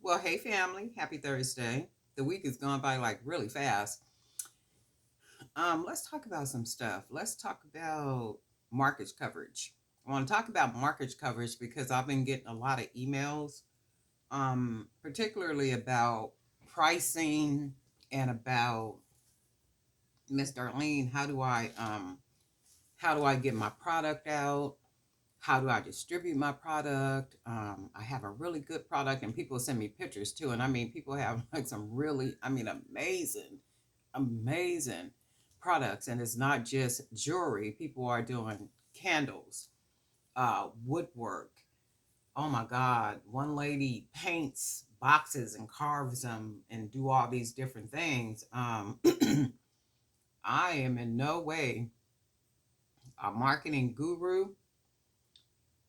Well, hey family, happy Thursday. The week is gone by like really fast. Let's talk about some stuff. Let's talk about market coverage. I want to talk about market coverage because I've been getting a lot of emails, particularly about pricing and about Miss Darlene. How do I get my product out? How do I distribute my product? I have a really good product, and people send me pictures too. And I mean, people have like some really, amazing products. And it's not just jewelry. People are doing candles, woodwork. Oh my God. One lady paints boxes and carves them and do all these different things. I am in no way a marketing guru.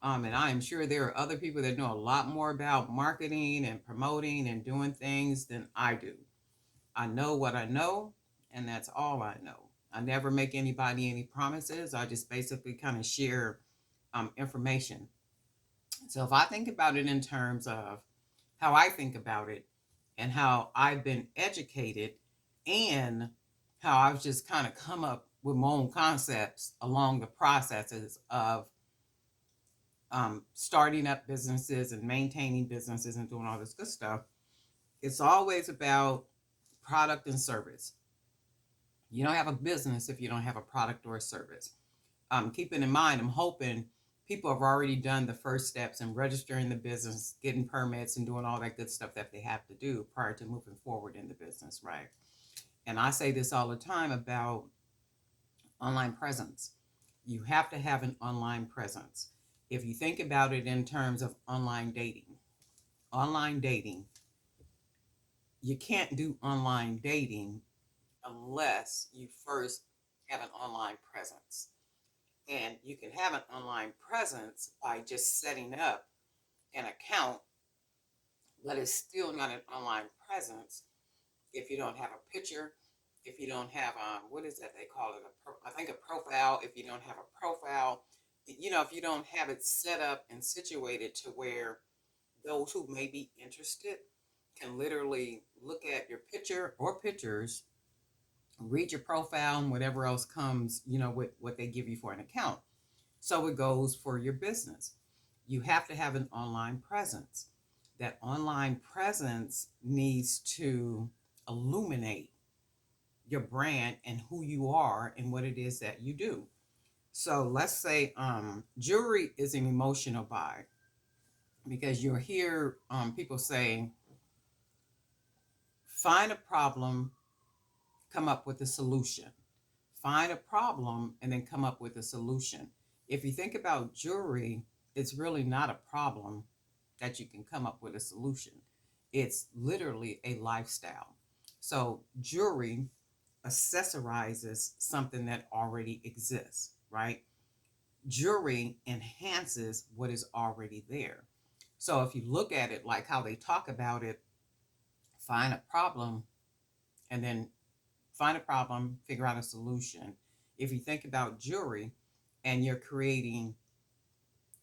And I am sure there are other people that know a lot more about marketing and promoting and doing things than I do. I know what I know, and that's all I know. I never make anybody any promises. I just basically kind of share information. So if I think about it in terms of how I think about it and how I've been educated and how I've just kind of come up with my own concepts along the processes of starting up businesses and maintaining businesses and doing all this good stuff, it's always about product and service. You don't have a business if you don't have a product or a service. Keeping in mind, I'm hoping people have already done the first steps in registering the business, getting permits, and doing all that good stuff that they have to do prior to moving forward in the business, right? And I say this all the time about online presence. You have to have an online presence. If you think about it in terms of online dating, you can't do online dating unless you first have an online presence. And you can have an online presence by just setting up an account, but it's still not an online presence if you don't have a picture, if you don't have what is that they call it? I think a profile. If you don't have a profile, if you don't have it set up and situated to where those who may be interested can literally look at your picture or pictures, read your profile, and whatever else comes, with what they give you for an account. So it goes for your business. You have to have an online presence. That online presence needs to illuminate your brand and who you are and what it is that you do. So let's say jewelry is an emotional buy because you'll hear people say, find a problem, come up with a solution. Find a problem and then come up with a solution. If you think about jewelry, it's really not a problem that you can come up with a solution. It's literally a lifestyle. So jewelry accessorizes something that already exists, right? Jewelry enhances what is already there. So if you look at it like how they talk about it, find a problem and then find a problem, figure out a solution. If you think about jewelry and you're creating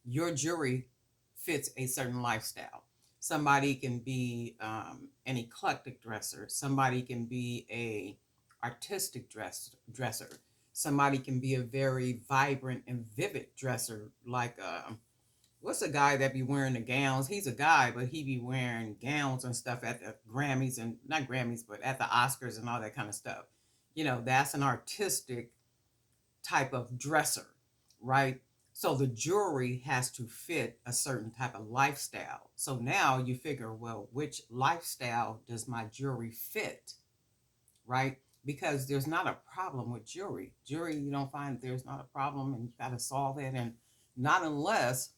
your jewelry fits a certain lifestyle. Somebody can be an eclectic dresser. Somebody can be a artistic dresser. Somebody can be a very vibrant and vivid dresser, like what's a guy that be wearing the gowns? He's a guy, but he be wearing gowns and stuff at the Grammys and not Grammys, but at the Oscars and all that kind of stuff. That's an artistic type of dresser, right? So the jewelry has to fit a certain type of lifestyle. So now you figure, well, which lifestyle does my jewelry fit, right? Because there's not a problem with jewelry. Jewelry, you don't find there's not a problem and you got to solve it. And not unless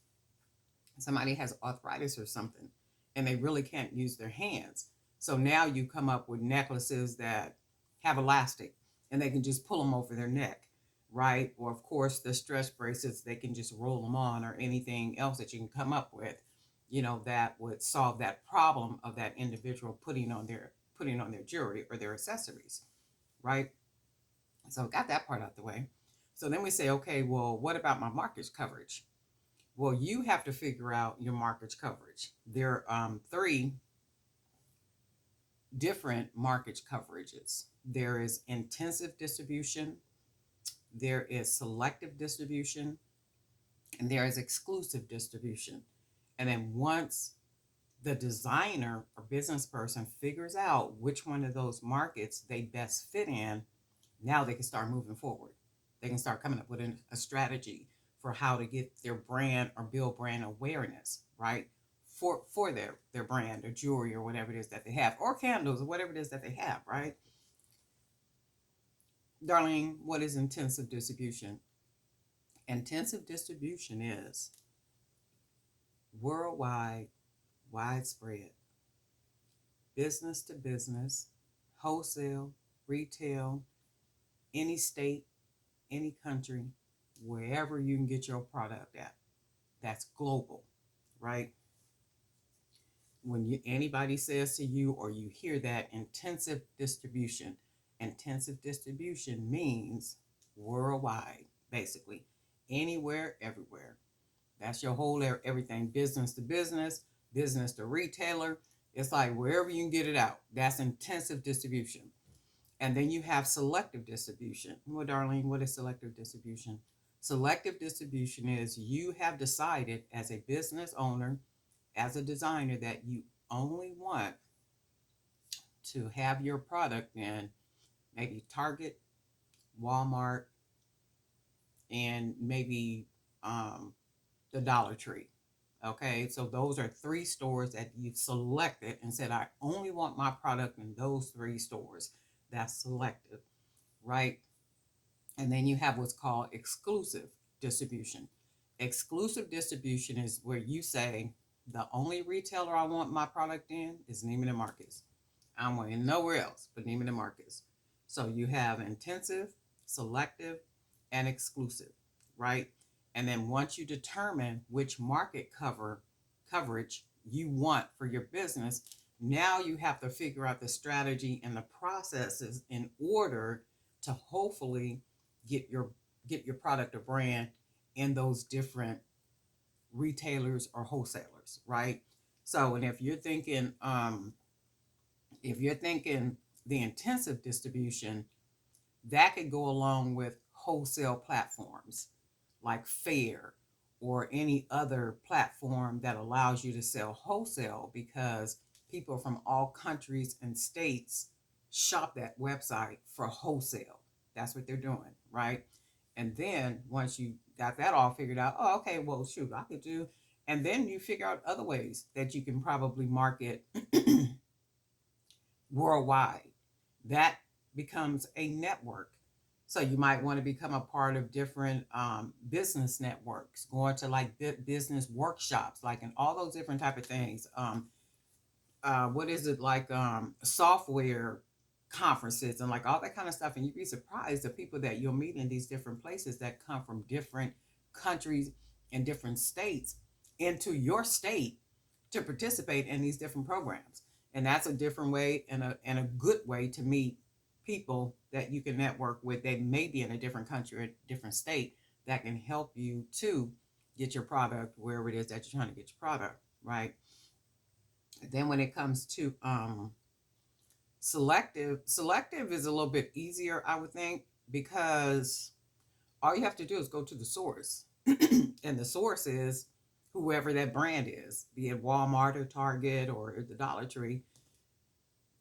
somebody has arthritis or something and they really can't use their hands. So now you come up with necklaces that have elastic and they can just pull them over their neck, right? Or of course the stretch bracelets, they can just roll them on, or anything else that you can come up with, that would solve that problem of that individual putting on their jewelry or their accessories, right? So got that part out the way. So then we say, okay, well, what about my market coverage? Well, you have to figure out your market coverage. There are three. different market coverages. There is intensive distribution, there is selective distribution, and there is exclusive distribution. And then once the designer or business person figures out which one of those markets they best fit in, now they can start moving forward. They can start coming up with a strategy for how to get their brand or build brand awareness, right? For their brand or jewelry or whatever it is that they have, or candles or whatever it is that they have, right? Darlene, what is intensive distribution? Intensive distribution is worldwide, widespread, business to business, wholesale, retail, any state, any country, wherever you can get your product at. That's global, right? When anybody says to you or you hear that intensive distribution means worldwide, basically, anywhere, everywhere. That's your whole everything, business to retailer. It's like wherever you can get it out. That's intensive distribution. And then you have selective distribution. Well, Darlene, what is selective distribution? Selective distribution is you have decided as a business owner, as a designer, that you only want to have your product in maybe Target, Walmart, and maybe the Dollar Tree. Okay, so those are three stores that you've selected and said, I only want my product in those three stores. That's selective, right? And then you have what's called exclusive distribution. Exclusive distribution is where you say, the only retailer I want my product in is Neiman and Marcus. I don't want it nowhere else but Neiman and Marcus. So you have intensive, selective, and exclusive, right? And then once you determine which coverage you want for your business, now you have to figure out the strategy and the processes in order to hopefully get your product or brand in those different retailers or wholesalers, right? So, and if you're thinking the intensive distribution, that could go along with wholesale platforms like Fair or any other platform that allows you to sell wholesale, because people from all countries and states shop that website for wholesale. That's what they're doing, right? And then once you got that all figured out, oh, okay, well, shoot, I could do. And then you figure out other ways that you can probably market worldwide. That becomes a network. So you might want to become a part of different business networks, going to like business workshops, like and all those different type of things. What is it like software conferences and like all that kind of stuff. And you'd be surprised the people that you'll meet in these different places that come from different countries and different states into your state to participate in these different programs. And that's a different way and a good way to meet people that you can network with. They may be in a different country or a different state that can help you to get your product wherever it is that you're trying to get your product, right? Then when it comes to selective is a little bit easier, I would think, because all you have to do is go to the source. And the source is whoever that brand is, be it Walmart or Target or the Dollar Tree.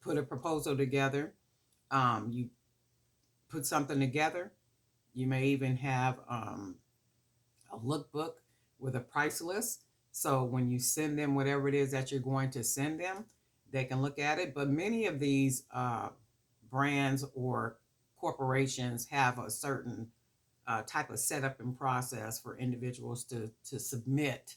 Put a proposal together. You put something together. You may even have a lookbook with a price list. So when you send them whatever it is that you're going to send them, they can look at it. But many of these brands or corporations have a certain type of setup and process for individuals to submit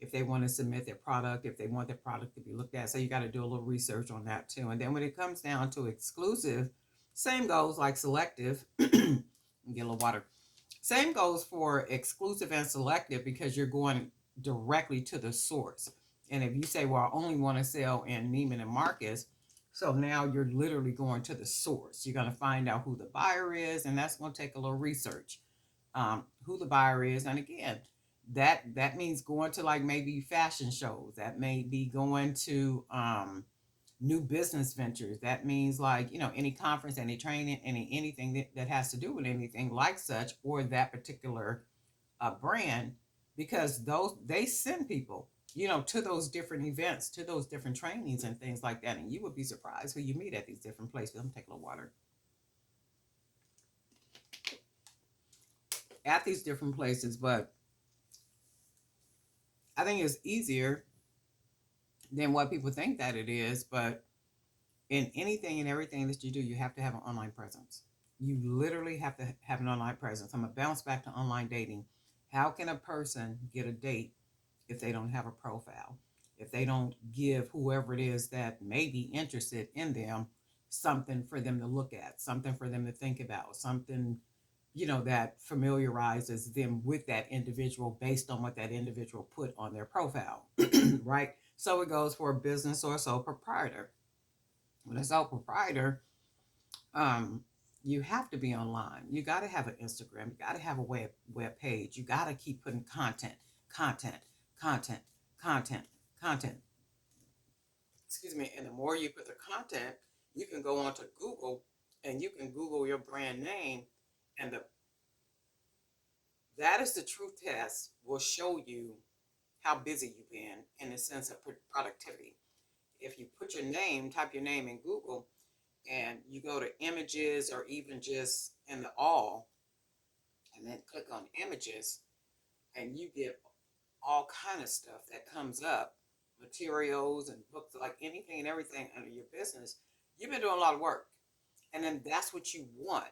if they want to submit their product, if they want their product to be looked at. So you got to do a little research on that too. And then when it comes down to exclusive, same goes like selective. Get a little water. Same goes for exclusive and selective, because you're going directly to the source. And if you say, well, I only want to sell in Neiman and Marcus, so now you're literally going to the source. You're going to find out who the buyer is, and that's going to take a little research. Who the buyer is, and again, that means going to like maybe fashion shows. That may be going to new business ventures. That means like, any conference, any training, anything that has to do with anything like such, or that particular brand, because those they send people, to those different events, to those different trainings and things like that. And you would be surprised who you meet at these different places. I'm taking a little water. At these different places, but I think it's easier than what people think that it is. But in anything and everything that you do, you have to have an online presence. You literally have to have an online presence. I'm gonna bounce back to online dating. How can a person get a date if they don't have a profile? If they don't give whoever it is that may be interested in them something for them to look at, something for them to think about, something, that familiarizes them with that individual based on what that individual put on their profile, right? So it goes for a business or a sole proprietor. When a sole proprietor, um, you have to be online. You got to have an Instagram. You got to have a web page. You got to keep putting content, content, content, content, content. Excuse me. And the more you put the content, you can go onto Google and you can Google your brand name, and that is the truth test. Will show you how busy you've been in the sense of productivity. If you put your name, type your name in Google, and you go to images or even just in the all, and then click on images, and you get all kind of stuff that comes up, materials and books, like anything and everything under your business. You've been doing a lot of work, and then that's what you want.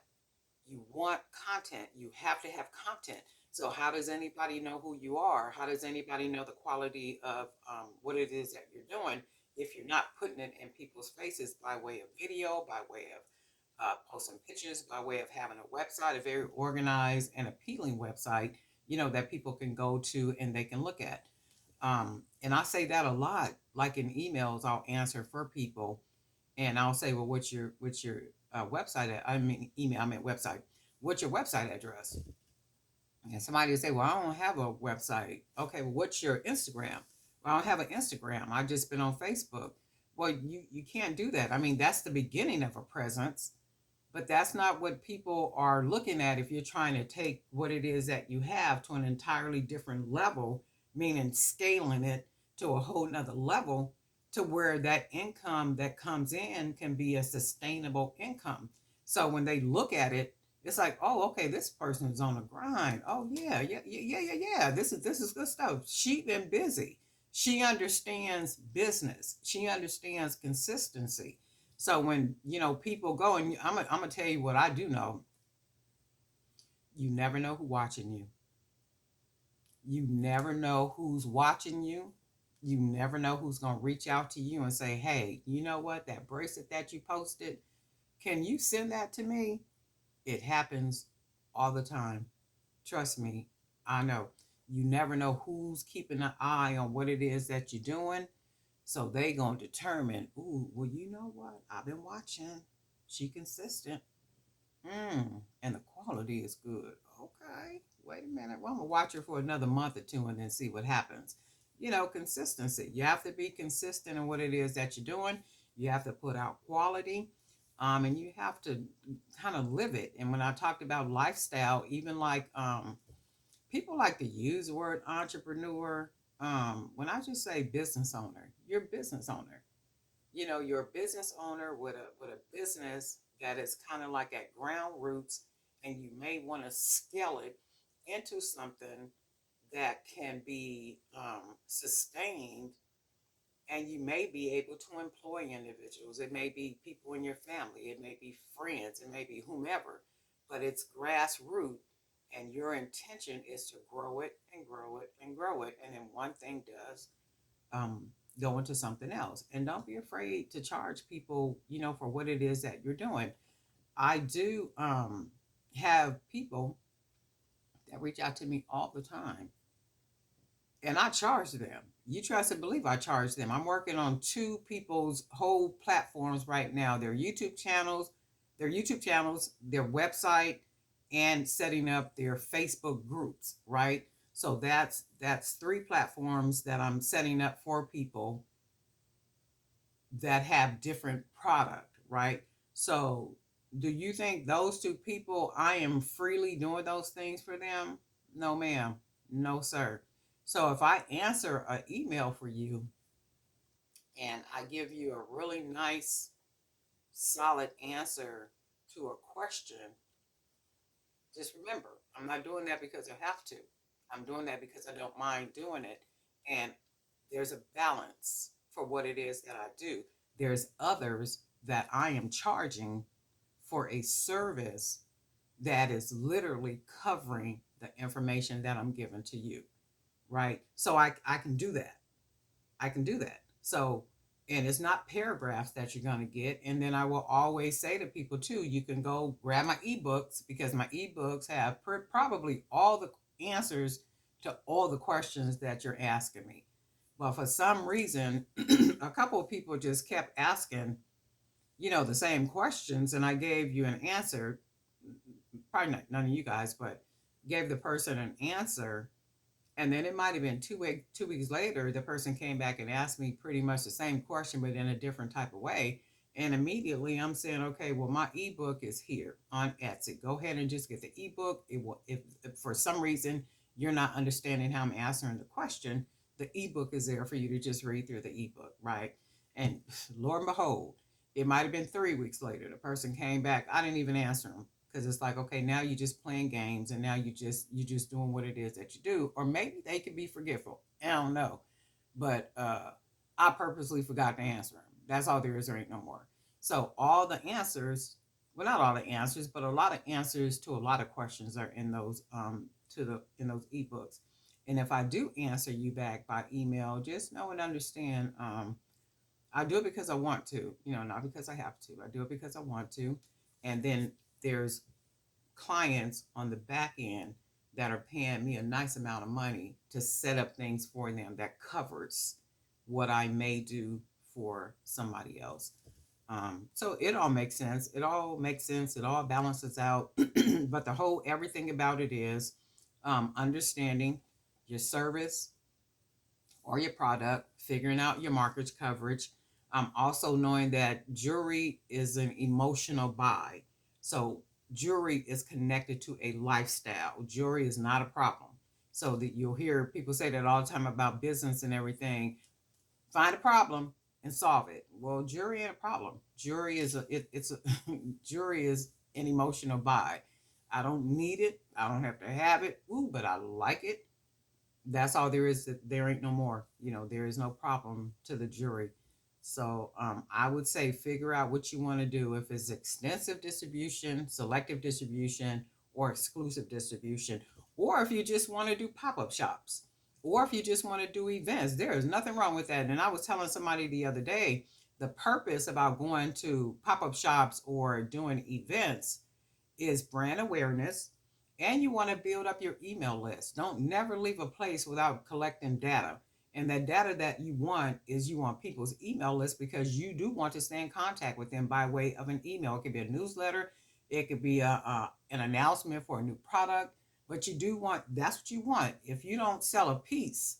You want content. You have to have content. So how does anybody know who you are? How does anybody know the quality of what it is that you're doing if you're not putting it in people's faces by way of video, by way of posting pictures, by way of having a website, a very organized and appealing website, that people can go to and they can look at. And I say that a lot, like in emails, I'll answer for people, and I'll say, well, what's your website? I mean, email. I meant website. What's your website address? And somebody will say, well, I don't have a website. Okay, well, what's your Instagram? Well, I don't have an Instagram. I've just been on Facebook. Well, you can't do that. I mean, that's the beginning of a presence, but that's not what people are looking at if you're trying to take what it is that you have to an entirely different level, meaning scaling it to a whole nother level, to where that income that comes in can be a sustainable income. So when they look at it, it's like, oh, okay, this person is on the grind. Oh yeah, yeah, yeah, yeah, yeah, yeah. This is good stuff. She been busy. She understands business. She understands consistency. So when people go, and I'm gonna tell you what I do know. You never know who's watching you. You never know who's watching you. You never know who's gonna reach out to you and say, "Hey, you know what? That bracelet that you posted, can you send that to me?" It happens all the time. Trust me, I know. You never know who's keeping an eye on what it is that you're doing. So they gonna determine, ooh, well, you know what? I've been watching. She consistent. And the quality is good. Okay, wait a minute. Well, I'm gonna watch her for another month or two and then see what happens. Consistency. You have to be consistent in what it is that you're doing. You have to put out quality, and you have to kind of live it. And when I talked about lifestyle, even like people like to use the word entrepreneur. When I just say business owner, you're a business owner. You're a business owner with a business that is kind of like at ground roots, and you may want to scale it into something that can be sustained, and you may be able to employ individuals. It may be people in your family, it may be friends, it may be whomever, but it's grassroots, and your intention is to grow it and grow it and grow it, and then one thing does um, go into something else. And don't be afraid to charge people, for what it is that you're doing. I do have people that reach out to me all the time, and I charge them. You trust and believe I charge them. I'm working on two people's whole platforms right now. Their YouTube channels, their website, and setting up their Facebook groups, right? So that's three platforms that I'm setting up for people that have different product, right? So do you think those two people, I am freely doing those things for them? No, ma'am. No, sir. So if I answer an email for you and I give you a really nice, solid answer to a question, just remember, I'm not doing that because I have to. I'm doing that because I don't mind doing it. And there's a balance for what it is that I do. There's others that I am charging for a service that is literally covering the information that I'm giving to you, right? So I can do that. I can do that. So, and it's not paragraphs that you're going to get. And then I will always say to people too, you can go grab my ebooks because my ebooks have probably all the answers to all the questions that you're asking me. But for some reason, a couple of people just kept asking, the same questions, and I gave you an answer. Probably not none of you guys, but gave the person an answer, and then it might have been 2 weeks later, the person came back and asked me pretty much the same question, but in a different type of way. And immediately I'm saying, okay, well, my ebook is here on Etsy. Go ahead and just get the ebook. It will, if for some reason you're not understanding how I'm answering the question, the ebook is there for you to just read through the ebook, right? And Lord and behold, it might have been 3 weeks later. The person came back. I didn't even answer them because it's like, okay, now you're just playing games, and now you just doing what it is that you do. Or maybe they could be forgetful. I don't know, but I purposely forgot to answer them. That's all there is. There ain't no more. So all the answers, well, not all the answers, but a lot of answers to a lot of questions are in those in those ebooks. And if I do answer you back by email, just know and understand, I do it because I want to, not because I have to. I do it because I want to. And then there's clients on the back end that are paying me a nice amount of money to set up things for them that covers what I may do for somebody else. So it all makes sense. It all makes sense. It all balances out. But the whole everything about it is understanding your service or your product, figuring out your market coverage. Also knowing that jewelry is an emotional buy. So jewelry is connected to a lifestyle. Jewelry is not a problem. So that you'll hear people say that all the time about business and everything. Find a problem and solve it. Well, jewelry ain't a problem. Jewelry is it's a jewelry is an emotional buy. I don't need it. I don't have to have it. Ooh, but I like it. That's all there is. There ain't no more. There is no problem to the jury. So I would say figure out what you want to do. If it's extensive distribution, selective distribution, or exclusive distribution, or if you just want to do pop-up shops, or if you just want to do events, there is nothing wrong with that. And I was telling somebody the other day, the purpose about going to pop-up shops or doing events is brand awareness, and you want to build up your email list. Don't never leave a place without collecting data. And that data that you want people's email list because you do want to stay in contact with them by way of an email. It could be a newsletter, it could be an announcement for a new product, but you do want, that's what you want. If you don't sell a piece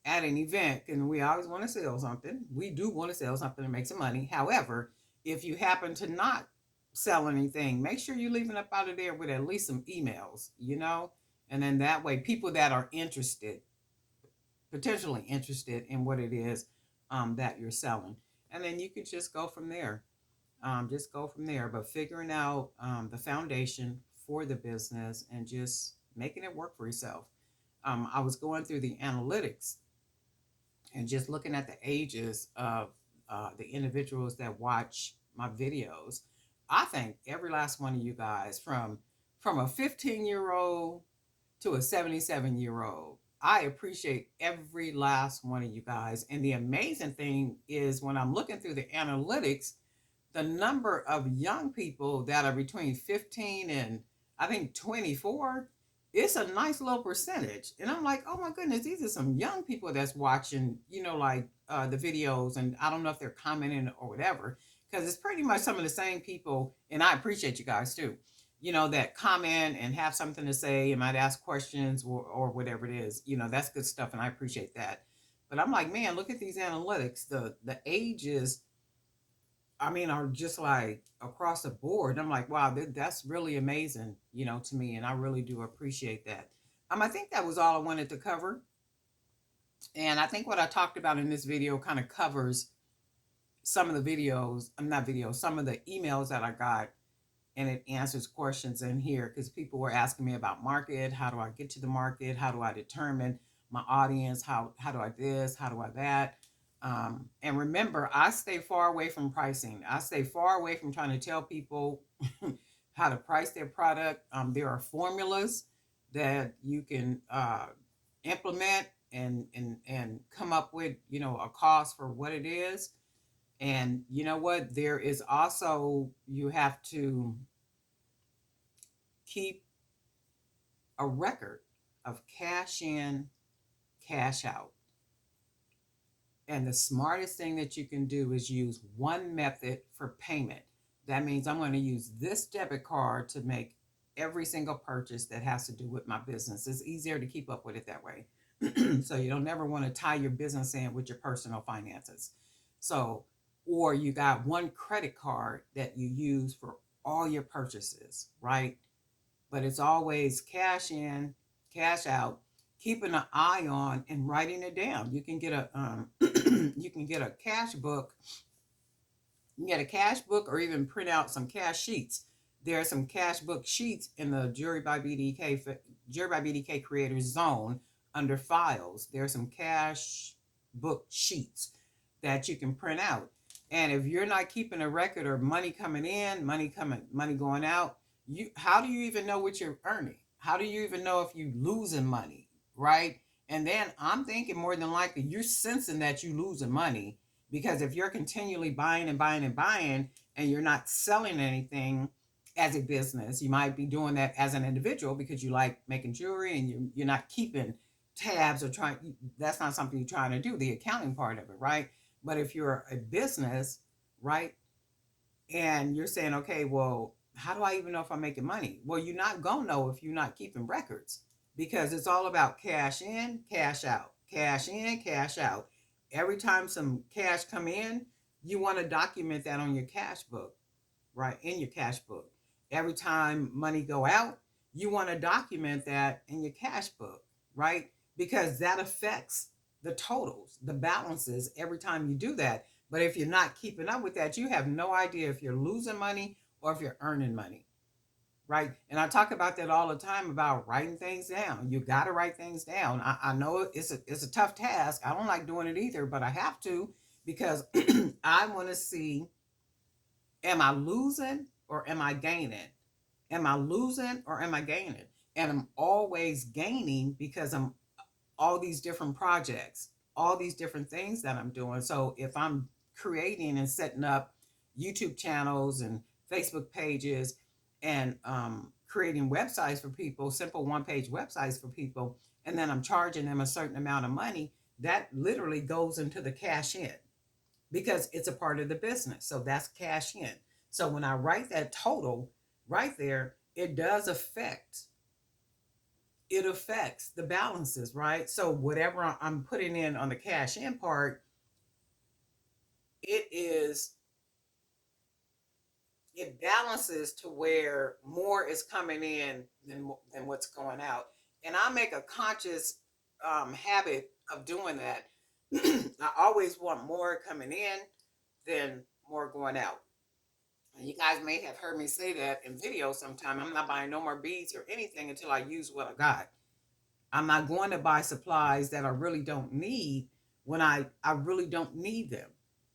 at an event, and we always want to sell something, we do want to sell something and make some money. However, if you happen to not sell anything, make sure you're leaving up out of there with at least some emails. And then that way people that are interested, potentially interested in what it is that you're selling, and then you could just go from there. But figuring out the foundation for the business and just making it work for yourself. I was going through the analytics and just looking at the ages of the individuals that watch my videos. I think every last one of you guys, from a 15-year-old to a 77-year-old, I appreciate every last one of you guys. And the amazing thing is when I'm looking through the analytics, the number of young people that are between 15 and I think 24, it's a nice low percentage. And I'm like, oh my goodness, these are some young people that's watching, the videos. And I don't know if they're commenting or whatever, because it's pretty much some of the same people. And I appreciate you guys too, that comment and have something to say and might ask questions or whatever it is. That's good stuff. And I appreciate that. But I'm like, man, look at these analytics. The ages I mean, are just like across the board. I'm like, wow, that's really amazing, to me, and I really do appreciate that. I think that was all I wanted to cover, and I think what I talked about in this video kind of covers some of the videos. I'm not videos, some of the emails that I got, and it answers questions in here because people were asking me about market. How do I get to the market? How do I determine my audience? How do I this? How do I that? And remember, I stay far away from pricing. I stay far away from trying to tell people how to price their product. There are formulas that you can implement and come up with, a cost for what it is. And you know what? There is also, you have to keep a record of cash in, cash out. And the smartest thing that you can do is use one method for payment. That means I'm going to use this debit card to make every single purchase that has to do with my business. It's easier to keep up with it that way. So you don't never want to tie your business in with your personal finances. So, or you got one credit card that you use for all your purchases, right? But it's always cash in, cash out, keeping an eye on and writing it down. You can get a you can get a cash book. You can get a cash book or even print out some cash sheets. There are some cash book sheets in the Jury by BDK Creators Zone under Files. There are some cash book sheets that you can print out. And if you're not keeping a record of money coming in, money going out, how do you even know what you're earning? How do you even know if you're losing money, right? And then I'm thinking more than likely you're sensing that you're losing money, because if you're continually buying and buying and buying and you're not selling anything as a business, you might be doing that as an individual because you like making jewelry and you're not keeping tabs or trying. That's not something you're trying to do, the accounting part of it, right? But if you're a business, right, and you're saying, okay, well, how do I even know if I'm making money? Well, you're not going to know if you're not keeping records, because it's all about cash in, cash out, cash in, cash out. Every time some cash come in, you want to document that on your cash book, right? In your cash book. Every time money go out, you want to document that in your cash book, right? Because that affects the totals, the balances every time you do that. But if you're not keeping up with that, you have no idea if you're losing money or if you're earning money, right? And I talk about that all the time about writing things down. You got to write things down. I know it's a tough task. I don't like doing it either, but I have to, because I want to see, am I losing or am I gaining? Am I losing or am I gaining? And I'm always gaining because I'm all these different projects, all these different things that I'm doing. So if I'm creating and setting up YouTube channels and Facebook pages and creating websites for people, simple one-page websites for people, and then I'm charging them a certain amount of money, that literally goes into the cash in because it's a part of the business. So that's cash in. So when I write that total right there, it affects the balances, right? So whatever I'm putting in on the cash in part, it is it balances to where more is coming in than what's going out. And I make a conscious habit of doing that. I always want more coming in than more going out. And you guys may have heard me say that in video sometime. I'm not buying no more beads or anything until I use what I got. I'm not going to buy supplies that I really don't need when I really don't need them.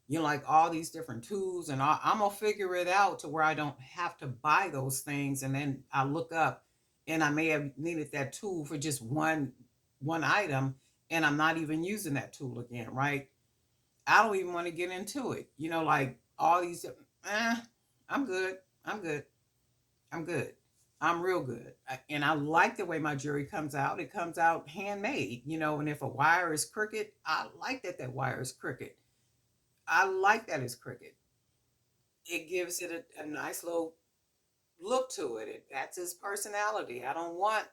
Like all these different tools, and I'm going to figure it out to where I don't have to buy those things. And then I look up and I may have needed that tool for just one item, and I'm not even using that tool again, right? I don't even want to get into it. Like all these, I'm good. I'm good. I'm good. I'm real good. And I like the way my jewelry comes out. It comes out handmade, and if a wire is crooked, I like that wire is crooked. I like that it's crooked. It gives it a nice little look to it. That's his personality. I don't want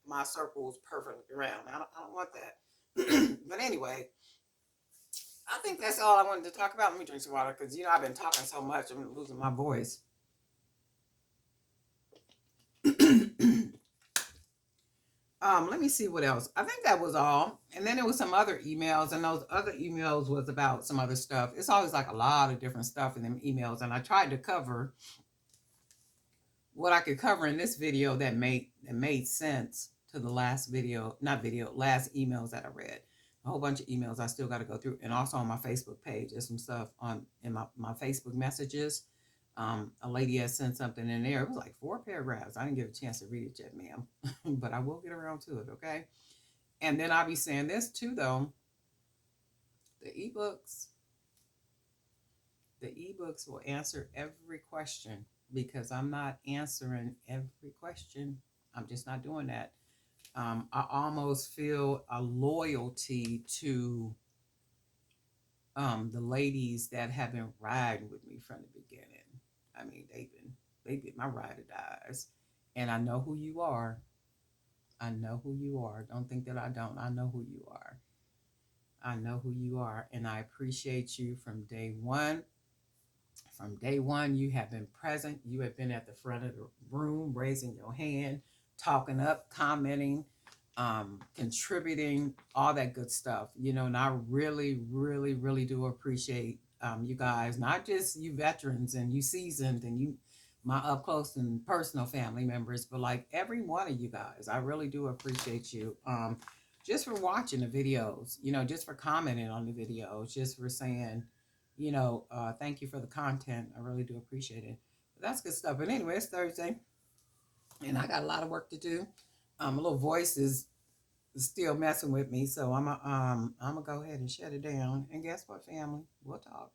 my circles perfectly round. I don't want that. But anyway, I think that's all I wanted to talk about. Let me drink some water because I've been talking so much, I'm losing my voice. Let me see what else. I think that was all. And then there was some other emails, and those other emails was about some other stuff. It's always like a lot of different stuff in them emails, and I tried to cover what I could cover in this video that made sense to the last video, not video, last emails that I read. A whole bunch of emails I still got to go through, and also on my Facebook page, there's some stuff on in my Facebook messages. A lady had sent something in there. It was like 4 paragraphs. I didn't get a chance to read it yet, ma'am, but I will get around to it. Okay. And then I'll be saying this too, though. The ebooks, the ebooks will answer every question because I'm not answering every question. I'm just not doing that. I almost feel a loyalty to the ladies that have been riding with me from the beginning. I mean, they've been my ride or dies, and I know who you are. I know who you are. Don't think that I don't. I know who you are. I know who you are, and I appreciate you from day one. From day one, you have been present. You have been at the front of the room, raising your hand, talking up, commenting, contributing, all that good stuff. And I really, really, really do appreciate you guys, not just you veterans and you seasoned and you, my up close and personal family members, but like every one of you guys. I really do appreciate you. Just for watching the videos, just for commenting on the videos, just for saying, thank you for the content. I really do appreciate it. But that's good stuff. But anyway, it's Thursday, and I got a lot of work to do. My little voice is still messing with me, so I'm gonna go ahead and shut it down. And guess what, family? We'll talk.